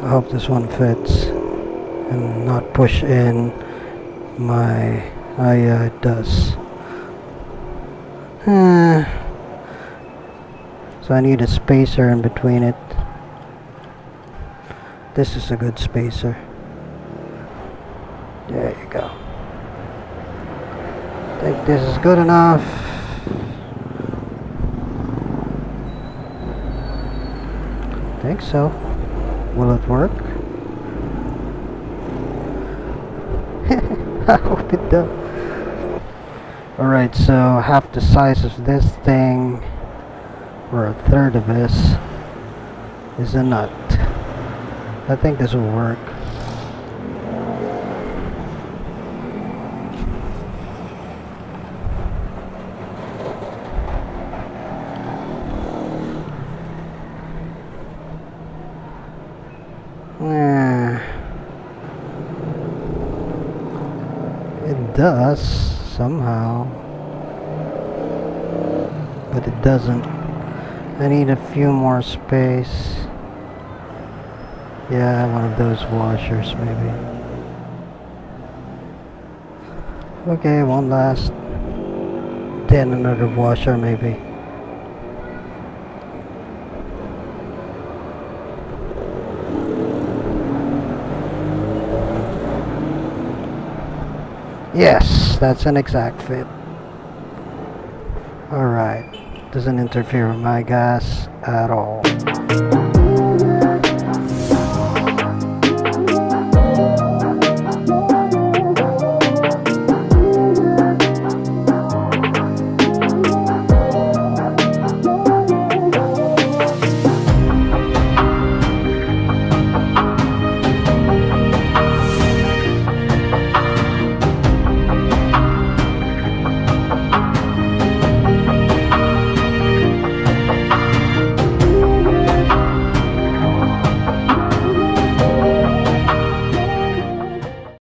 I hope this one fits and not push in my... oh yeah, it does. So I need a spacer in between it. This is a good spacer. There you go. I think this is good enough. I think so. Will it work? I hope it does. Alright, so half the size of this thing, or a third of this, is a nut. I think this will work. It does somehow, but it doesn't. I need a few more space. Yeah, one of those washers maybe. Okay, won't last. Then another washer maybe. Yes, that's an exact fit. Alright, doesn't interfere with my gas at all.